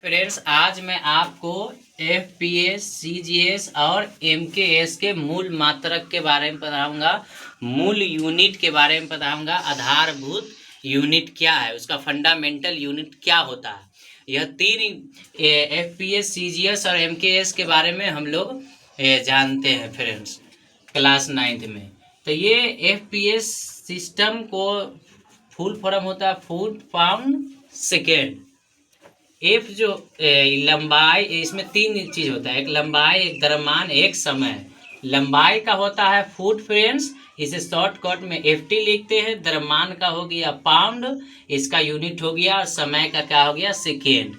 Friends, आज मैं आपको एफपीएस, सीजीएस और एमकेएस के मूल मात्रक के बारे में बताऊंगा। मूल यूनिट के बारे में बताऊंगा। आधारभूत यूनिट क्या है, उसका फंडामेंटल यूनिट क्या होता है। यह तीन एफपीएस, सीजीएस और एमकेएस के बारे में हम लोग जानते हैं फ्रेंड्स, क्लास 9th में। तो ये एफपीएस सिस्टम को फुल फॉर्म होता है फुट पाउंड सेकेंड। एफ जो लंबाई, इसमें तीन चीज होता है, एक लंबाई, एक द्रव्यमान, एक समय। लंबाई का होता है फुट फ्रेंड्स, इसे शॉर्टकट में एफटी लिखते हैं। द्रव्यमान का हो गया पाउंड, इसका यूनिट हो गया। समय का क्या हो गया, सेकेंड।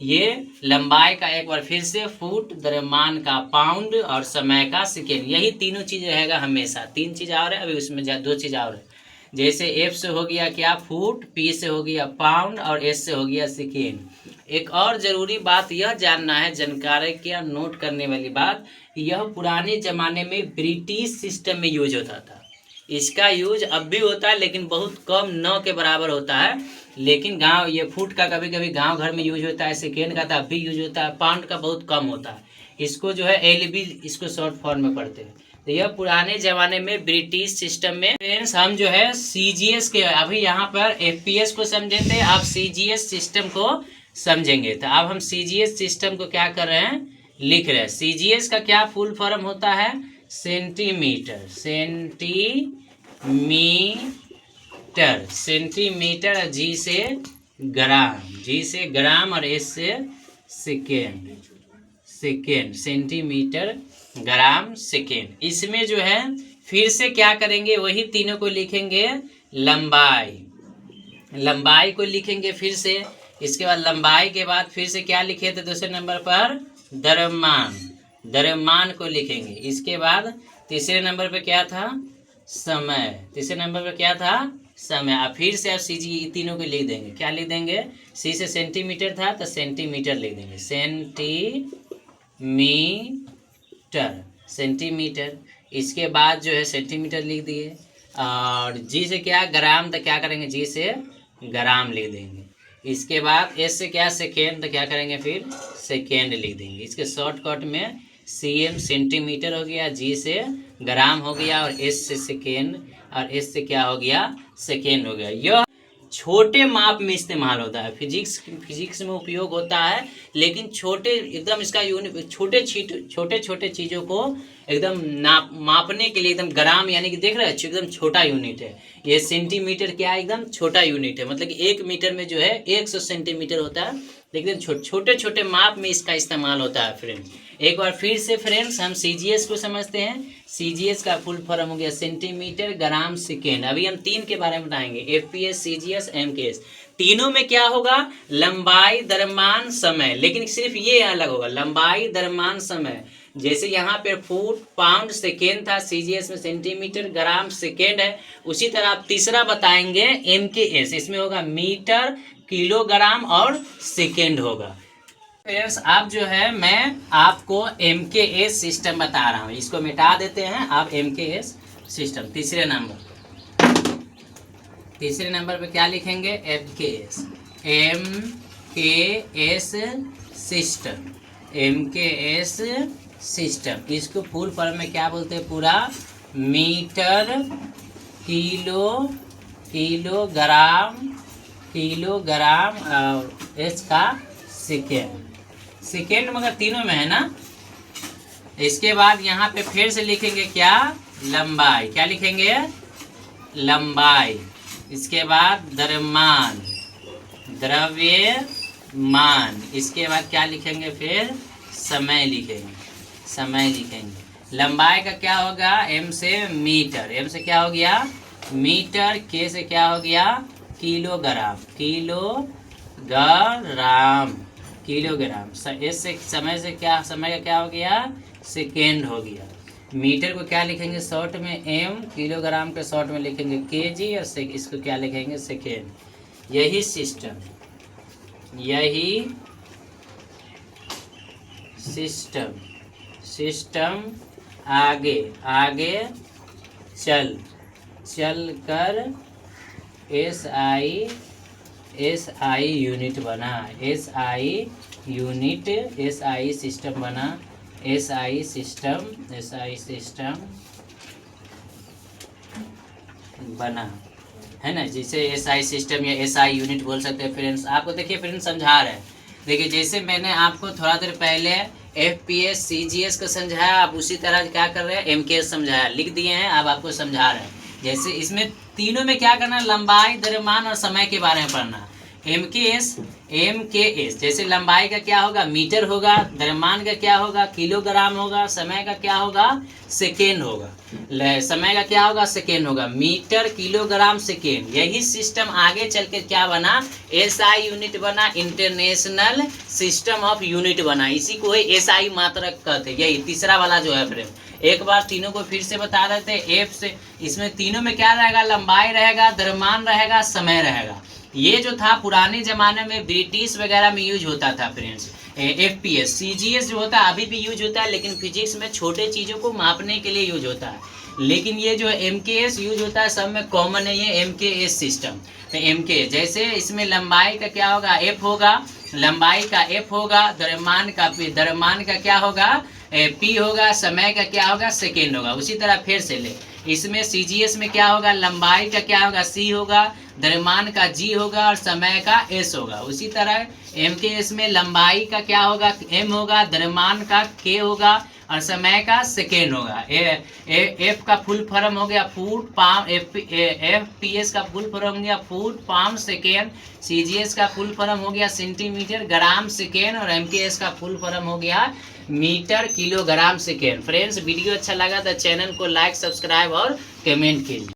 ये लंबाई का एक बार फिर से फुट, द्रव्यमान का पाउंड और समय का सेकेंड। यही तीनों चीज रहेगा हमेशा। तीन चीज और है, अभी उसमें दो चीज और है। जैसे एफ से हो गया क्या, फुट, पी से हो गया पाउंड और एस से हो गया सेकेंड। एक और जरूरी बात यह जानना है, जानकारी क्या नोट करने वाली बात, यह पुराने जमाने में ब्रिटिश सिस्टम में यूज होता था। इसका यूज अब भी होता है लेकिन बहुत कम, 9 के बराबर होता है। लेकिन गांव, ये फुट का कभी कभी गांव घर में यूज होता है, सेकेंड का तब भी यूज होता है, पाउंड का बहुत कम होता है। इसको जो है एलबी, इसको शॉर्ट फॉर्म में पढ़ते हैं। तो यह पुराने जमाने में ब्रिटिश सिस्टम में। फ्रेंड्स, हम जो है सीजीएस के, अभी यहाँ पर एफपीएस को समझे थे, आप सीजीएस सिस्टम को समझेंगे। तो अब हम सीजीएस सिस्टम को क्या कर रहे हैं, लिख रहे हैं। सीजीएस का क्या फुल फॉर्म होता है, सेंटीमीटर। सेंटीमीटर, जी से ग्राम, जी से ग्राम और एस से सेकेंड। Centimetre, gram, second. इसमें जो है फिर से क्या करेंगे, वही तीनों को लिखेंगे। लंबाई को लिखेंगे फिर से। इसके बाद लंबाई के बाद फिर से क्या लिखे थे दूसरे नंबर पर, द्रव्यमान को लिखेंगे। इसके बाद तीसरे नंबर पे क्या था, समय। तीसरे नंबर पे क्या था, समय। अब फिर से आप सीजी तीनों को लिख देंगे। क्या लिख देंगे, सी से सेंटीमीटर था तो सेंटीमीटर लिख देंगे, सेंटीमीटर। इसके बाद जो है सेंटीमीटर लिख दिए। और जी से क्या, ग्राम, तो क्या करेंगे, जी से ग्राम लिख देंगे। इसके बाद एस से क्या, सेकेंड, तो क्या करेंगे, फिर सेकेंड लिख देंगे। इसके शॉर्टकट में सीएम, सेंटीमीटर हो गया, जी से ग्राम हो गया और एस से सेकेंड, और एस से क्या हो गया, सेकेंड हो गया। यह छोटे माप में इस्तेमाल होता है, फिजिक्स में उपयोग होता है, लेकिन छोटे एकदम, इसका यूनिट छोटे छोटे चीज़ों को एकदम मापने के लिए एकदम ग्राम, यानी कि देख रहे हैं एकदम छोटा यूनिट है। ये सेंटीमीटर क्या है, एकदम छोटा यूनिट है। मतलब कि 1 मीटर में जो है 100 सेंटीमीटर होता है, लेकिन छोटे छोटे माप में इसका इस्तेमाल होता है फ्रेंड्स। एक बार फिर से फ्रेंड्स हम सीजीएस को समझते हैं। सीजीएस का फुल फॉर्म हो गया सेंटीमीटर, ग्राम, सेकेंड। अभी हम तीन के बारे में बताएंगे, एफपीएस, सीजीएस, एमकेएस। तीनों में क्या होगा, लंबाई, द्रव्यमान, समय। लेकिन सिर्फ ये अलग होगा, लंबाई, द्रव्यमान, समय। जैसे यहाँ पे फुट, पाउंड, सेकेंड था, सीजीएस में सेंटीमीटर, ग्राम, सेकेंड है। उसी तरह आप तीसरा बताएंगे एमकेएस, इसमें होगा मीटर, किलोग्राम और सेकेंड होगा। फ्रेंड्स, अब जो है मैं आपको एमकेएस सिस्टम बता रहा हूँ, इसको मिटा देते हैं। आप एमकेएस सिस्टम तीसरे नंबर पे क्या लिखेंगे, एमकेएस सिस्टम। इसको फुल फॉर्म में क्या बोलते हैं, पूरा मीटर, किलोग्राम और एस का सेकेंड, मगर तीनों में है ना। इसके बाद यहाँ पे फिर से लिखेंगे क्या, लंबाई। क्या लिखेंगे, लंबाई। इसके बाद द्रव्यमान। इसके बाद क्या लिखेंगे, फिर समय लिखेंगे। लंबाई का क्या होगा, एम से मीटर, एम से क्या हो गया, मीटर, के से क्या हो गया, किलोग्राम। एस से समय से क्या, समय का क्या हो गया, सेकेंड हो गया। मीटर को क्या लिखेंगे शॉर्ट में, एम। किलोग्राम के शॉर्ट में लिखेंगे केजी, और इसको क्या लिखेंगे, सेकेंड। यही सिस्टम आगे चल कर एसआई यूनिट बना। यूनिट, SI सिस्टम बना, SI सिस्टम बना, है ना। जैसे SI सिस्टम या SI यूनिट बोल सकते हैं फ्रेंड्स। आपको देखिए फ्रेंड्स समझा रहे हैं, देखिए जैसे मैंने आपको थोड़ा देर पहले FPS CGS को समझाया, आप उसी तरह क्या कर रहे हैं, MKS समझाया, लिख दिए हैं, अब आपको समझा रहे हैं। जैसे इसमें तीनों में क्या करना, लंबाई, द्रव्यमान और समय के बारे में पढ़ना। MKS जैसे लंबाई का क्या होगा, मीटर होगा, द्रव्यमान का क्या होगा, किलोग्राम होगा, समय का क्या होगा, सेकेंड होगा, समय का क्या होगा, सेकेंड होगा, मीटर, किलोग्राम, सेकेंड। यही सिस्टम आगे चल के क्या बना, SI यूनिट बना, इंटरनेशनल सिस्टम ऑफ यूनिट बना। इसी को SI मात्रक कहते हैं। यही तीसरा वाला जो है फ्रेंड, एक बार तीनों को फिर से बता देते हैं। एफ से इसमें तीनों में क्या रहेगा, लंबाई रहेगा, द्रव्यमान रहेगा, समय रहेगा। ये जो था पुराने जमाने में ब्रिटिश वगैरह में यूज होता था फ्रेंड्स। FPS CGS जो होता है अभी भी यूज होता है, लेकिन फिजिक्स में छोटे चीज़ों को मापने के लिए यूज होता है। लेकिन ये जो MKS यूज होता है सब में कॉमन है, ये MKS सिस्टम। तो MKS जैसे इसमें लंबाई का क्या होगा, F होगा, लंबाई का F होगा, द्रव्यमान का P, द्रव्यमान का क्या होगा, P होगा, समय का क्या होगा, सेकेंड होगा। उसी तरह फिर से ले, इसमें CGS में क्या होगा, लंबाई का क्या होगा, C होगा, द्रव्यमान का G होगा और समय का S होगा। उसी तरह MKS में लंबाई का क्या होगा, M होगा, द्रव्यमान का K होगा और समय का सेकेंड होगा। F का फुल फॉर्म हो गया फुट पाम, FPS का फुल फॉर्म हो गया फुट पाम सेकेंड, CGS का फुल फॉर्म हो गया सेंटीमीटर ग्राम सेकेंड और MKS का फुल फॉर्म हो गया metre kilogram second. Friends video अच्छा लगा तो चैनल को लाइक, सब्सक्राइब और कमेंट कीजिए।